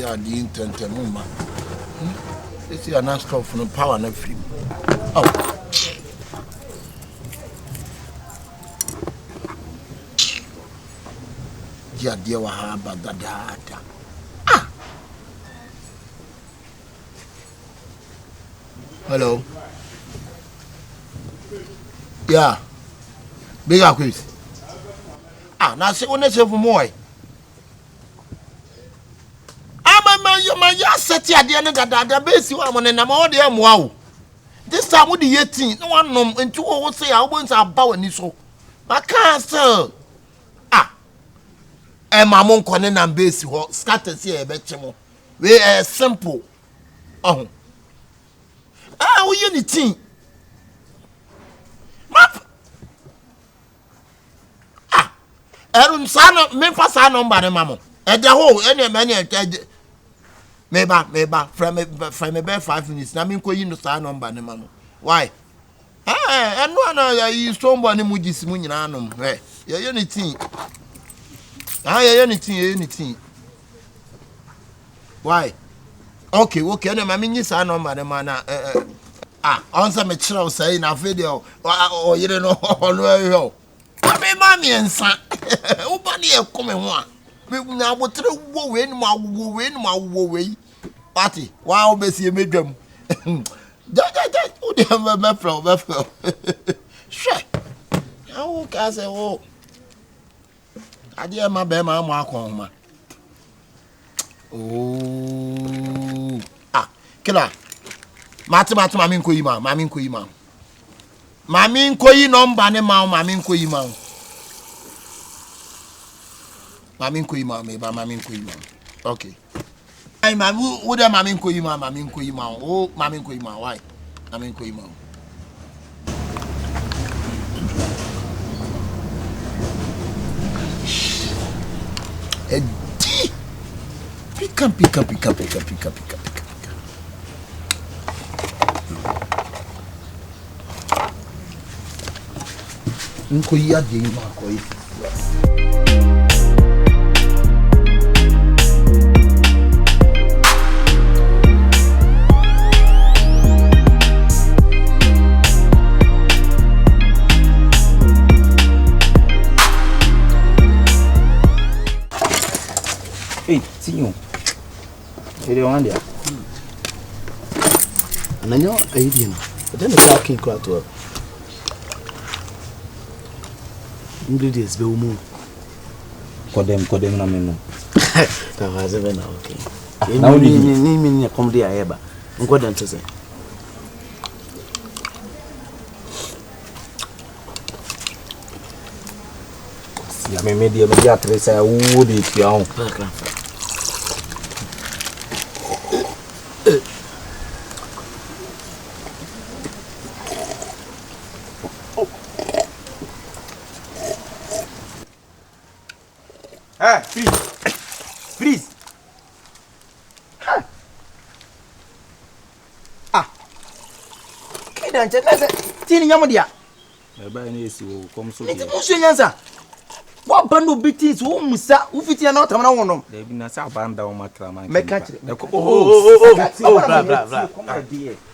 are the intent and woman. This is a nice stuff from power and free. Oh. Dear, about the data. Hello. Yeah. Big Akwes. Now say one say for more. My set here the end that base you am on na all the am. This time with the 18, no one nom into what say I want about any so. I can't sir. My mom connect and base what scatters here betchemo. We simple. Oh. We unity. Map. Sana me pass our number mama. At the whole any many maybe from 5 minutes. Na me ko yin sa number ne mama. Why? And one you somebody mujis mu nyina nom. You unity. You unity. Why? Okay, no mama yin sa number ne mana answer me chira say na video or you know no me mami ensa ubani e come ho me na botre wo we no we party wa obesi medwam ja o de me flow she how ka say wo ade ma be ma mo akon ma oh kila mati mami nko yi ma mami nko yi number ne ma mami nko yi ma me ba mami nko yi ma okay ai mami wo de mami nko yi ma oh mami nko yi ma why mami nko yi ma edi pika nko yi ade ma ko yi Tinho. Ele onde? Ananyo ayi no. Then the car king crowd to. Ingredients be umu. Kodem na menu. Ka waze be na okay. Na ni komdi ayeba. Nkoda ntse. Ya me media me ya tresa wo de tiao. Freeze. Kidan che nase tini nyamodia. E ba ni esi wo kom so. Ni musu nyansa. Wa bando bitis wo musa wo fitia na otamna wonom. Da bi na sa banda wo makra man. Meka kire.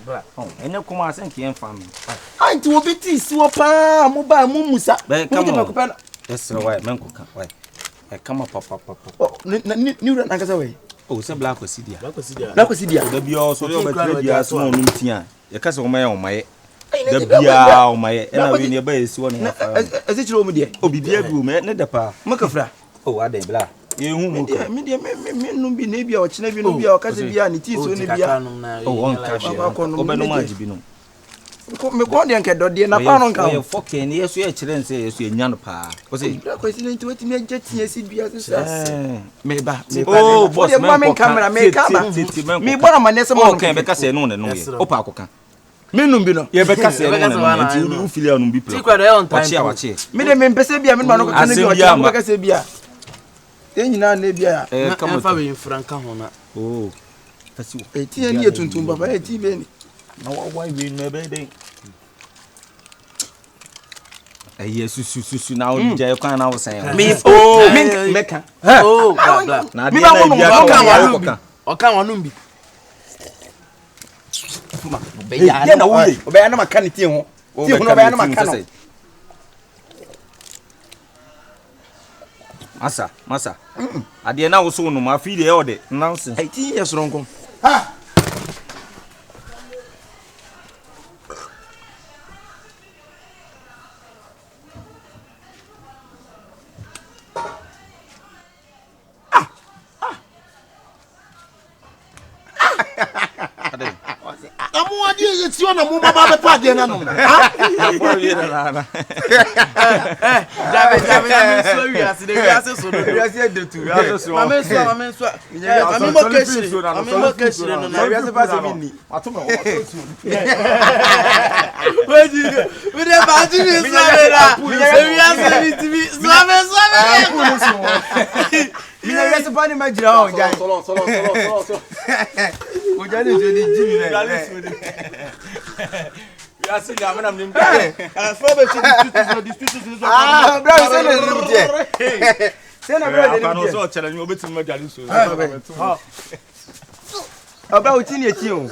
Bra. Oh, ene kuma asen ki en fam. Anti wo bitis wo pa mo ba mo musa. Yes, why menko kan why. E kama papa. Oh, ni ura na kasa we. Oh, se black osidia. Da bi o so do ba dia so no ntia. Ye kasa wo maye o maye. Da bia o maye. E na we ne ba esi wo ne afa. Ezi chiro mu de. O bibia bi o me ne da pa. Makafra. Oh, aden bla. Ye hu mu ka. Me no bi ne bia o china bi no bia o kasa bia ni ti so ne bia. Oh, on ka she. O be no ma jibi no. Me ko de nke do de na pa no nka. Ye foke ne yeso ye kire nse yeso enya no pa. O se ko si ne nti me jetia si bia so me ba. Oh, boss, me camera me kama. Me bora manese mo. Okay, be ka se no ne no ye. O pa akoka. Me no bi no. Ye be ka se no ne no. Nti u filia no bi pro. Ti kwa de on time. Wachi. Me de me mpese bia me no ko tane bi o cha mo ka se bia. E nyina na bia. Kama fa we franka ho na. Oh. Fasi wo. E ti ani etuntum baba e ti be ni. Na why we no be dey. Susu na o je kan na wo sen. Me meka. Oh, bla. Na dia na bia ko kan. Oka wonu bi. Obeya na wo ye. Obeya na maka ne tie ho. Tie ho obeya na maka no. Masa. Ade na wo so no ma fi de e ode. Nonsense. Hey, tie ye soronko. Ha. Amu adi ye ti ona mu baba be pa de na no. Ha? Jabe so wi ase de wi ase so do. Wi ase de tu. Mama so. Mami mo keshi no na Wi ase pa se mi ni. Atuma wo. Weji. We dey ba ti ni so la. Wi ase ni ti mi. So. Mi na wi ase pa ni ma jira o ja. Solo. O ja ni jodi jimi le. We are seeing amena mnim. For be district so. Ah, bro, say na limje. Say na bro, Aka no so challenge me obetim ma jale so. Aba uti ni eti o.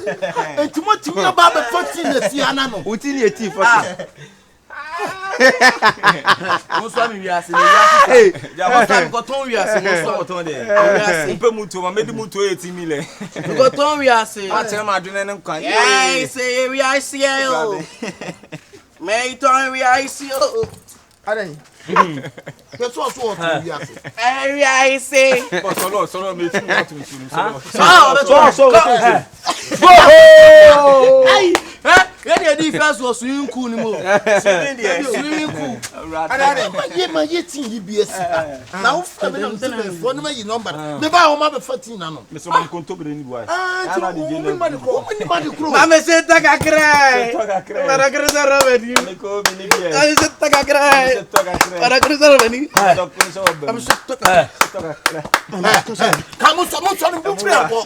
Entuma ti na baba 14 na si ana no. Uti ni eti 14. Mo so mi wi ase ni wi ase. Ja mo so ko ton wi ase mo so Oton de. Wi ase. Mpe mutu ma medi mutu 18 million. Ko ton wi ase. A tere ma adwene ne nkwan. Hey, say wi ase yo. Me ton wi ase yo. Adan. Ke so o ti wi ase. Wi ase. Solo me tu ma tu sunu. So. Hey, ye dey first was swimming pool ni mo. Swimming pool. Ma ye tin yi bi esi. Na wo fa me na se be fo no ma yi number. Me ba wo ma be 14 na no. Me so man konto be ni boy. Ana di je na. Ma di kro. Mama se takakre. Para cruzar Robeni. Me ko bi ni bi. Ai se takakre. Para cruzar Robeni. Am se takakre. Ka mo so no bu free abo.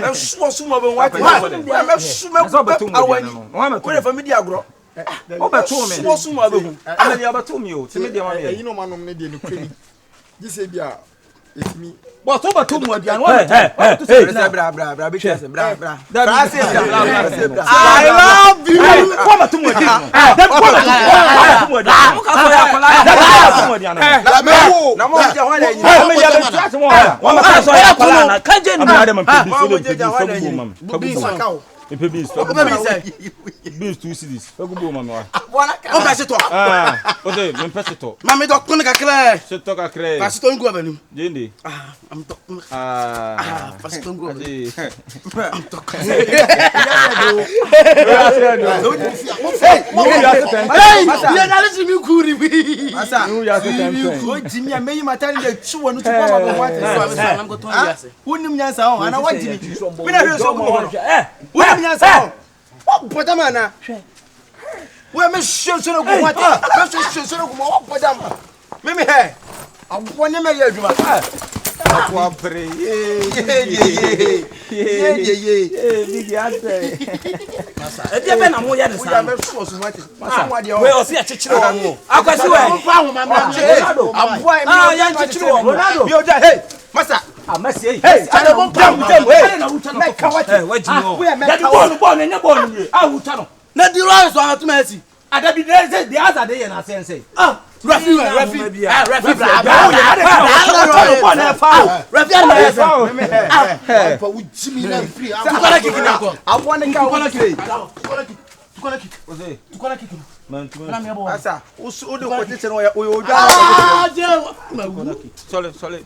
So mo be wa ti. Me su me So betum awani. no. Wo le family agro. O betum me. So mo be hu. Amani abetum me o. Ti me de ma me. Eyi no manom ne de no kwani. Gise bia etimi. But o betum mo dia no. Bra be chese bra. Bra se bra. I love you. Ko betum mo dia no. Ko betum mo dia. O ka so ya kola. Na me wo. Na mo je ho na yin. Me ya betu ase mo. Wa ma ka so ya kola na. Ka je ni ma de ma pe bi so de bi so bu mam. Ka bu Sakao. e pe bis. O be bi say. Bis 2 cities. Ka bu mam wa. O be se to. O de me pe se to. Mama do kun kakre. Se to ka kre. Ka se to ngu abanu. Jende. Am to. Ka se to ngu abanu. Am to. Ya na lesi mi kuri bi. Masa. O jimi a meyi matani de chuwo no tupo ma bo wate. So am go ton yase. Wonim nyansa ho ana wa jimi. Me na hwe so mo ho. Wonim nyansa ho. Wo boda ma na. Wo me hwe so no go wate. Me hwe so no go mo wo boda ma. Me he. Abo ne me ya adwuma. Akwa pre. Big ate. Masa. E dia be na mo ya de sa. Me so so wate. Masa wa de We o se achechire wo. Akwesi we. Fa ho ma ma. Abo ai ya achechire wo. Ronaldo. Yo ja hey. Masa. Messi. Hey, I don't jam. Hey, na wuta no. Me ka wate. We jino. Ya di ball nya ball ni. Ah wuta no. Na di rise so atu Messi. Adabi dey say the answer dey na sense. Referee. Referee. For we Jimmy na free. Tukona kick na ko. Abo ne ka wo play. Tukona kick. Ose. Tukona kick. Man tu. Na me bo. Asa, o de ko tete no ya o ja. Ah, je. Ma Sole.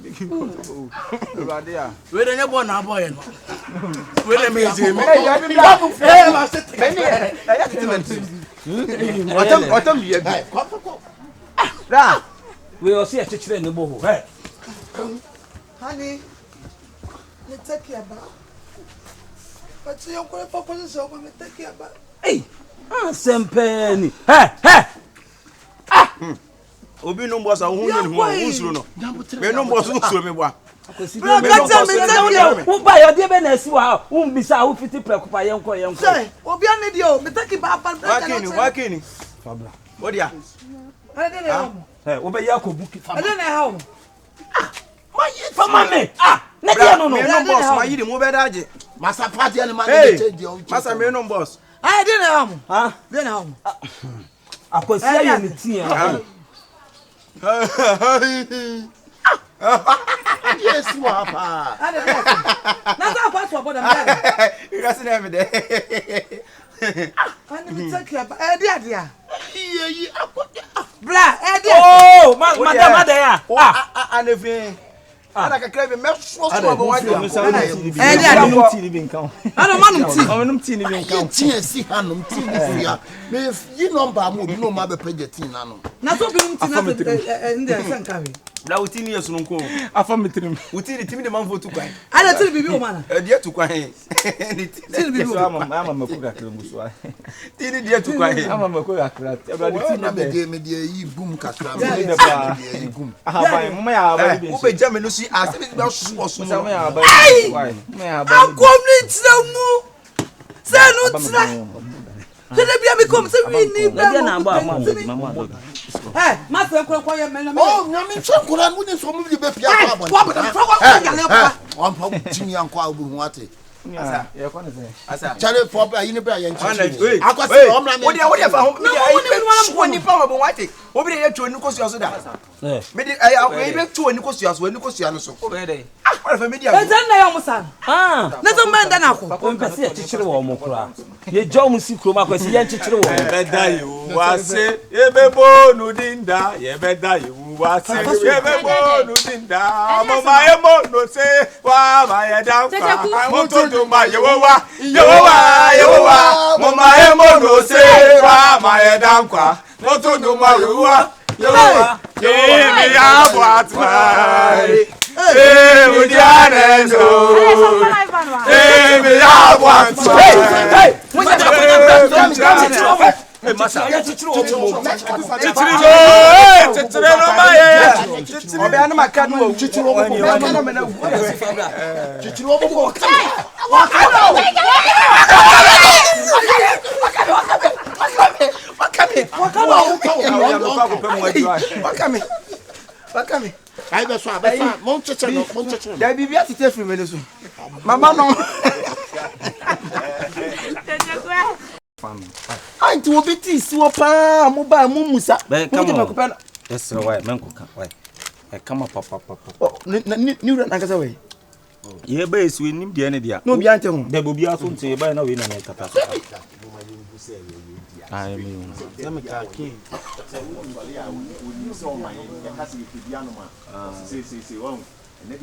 Rade ya. we de nya ball na boy no. We de me je me. Hey, ya bi Hey, ma se. ya treatment. Otam ya bi. Ra. We o se achechire ne bo ho. Hey. Honey. Me take your back. But you go for position when me take your back. Hey. Sempeni. Hey. Obi no mbosa hu ni hu usuro no. Me no mbosa usuro me bwa. Wo ba yo de be na si wa. Wo mbisa wo fiti prekupa yenko. Say, obi an dey o, me take your back. Wakini. Fabra. Odia. I dey know. Hey, wo be yakobu ki I fabra. dey know how. Ma yi fama me. Na dia no. Me no mbosa ma yiri mo be daje. Masa party and man change your Masa me no boss. I didn't know. Ha? Didn't know. Akwes ya ni tin ya. Yes, wapa. That's how fast for them. You guys never there. I need to take care. Dear. Blah, Oh, madam there. And if ana kakra be me so so abo wa dia. I don't want to. Omenum tin ni bi nkan. Tin si hanom tin si ya. Me yi number mo bi no ma be page tin na no. Na so bi ntina in there san carry. Na uti ni yesu nko. Afa metrim. Uti ni timi de manfo tu kwan. I don't tell bibi o man. Dia tu kwan. Ni Tell bibi o. Ama mako kakra muso ai. Ti ni dia tu kwan. Ama mako kakra. Ebra di tin Na na be. me de yi boom kakra. Me de ba. Aha, mama ya ba bi. Wo be jam no si ase bi so so. Mama ya ba. Mama ya ba. Community mu. Say no tira. Tell bia me come say we need Bia na ba mama. Eh, ma fe kwa ya me na me. Oh, na me chakura mu ni so mu bi be pia ba. Wa ba fa kwa ya le kwa. On pa timi anko abu hu ate. Asa, ya kwa ne se. Asa. Chale for ba yi ne ba yan chi. Akwase o mra me. Wo dia fa ho. Me dia ni pa mo wate. Wo bi dia twa ni ko so da. Me dia ai be twa ni ko so no so. Wo be dey. Wa fa me dia. E tan na ya musa. Na so man da na ko. O mpese ya chichire wo mo kura. Ye jo mu si kuro Akwes ye chichire wo. Be da you wase ye be bo no dinda ye be da you wase ye be bo no dinda mo ma ye mo no se wa ma ye da kwa mo to ma ye wo wa mo ma ye mo no se wa ma ye da kwa mo to ma ye wo wa ye me ya bwatma udiane no me ya bwatma Hey, masa, ya chichire wo mo. Chichire no ma ye. Obe anu maka no chichire wo mo. Na me na wu. Chichire wo mo. Wakame. Ai be so abefa, mon chichire no. Da bibia tete free me no so. Mama no. Anti wo beti si wo pa mo ba mo musa. Yes, why menko ka why. E kama papa. Ni ura nakasa we. Ye ba esu nim de ne dia. No bi ante ho. De bo bia so nte ba na we na me kata. Ai mi. Na me ka kin. Se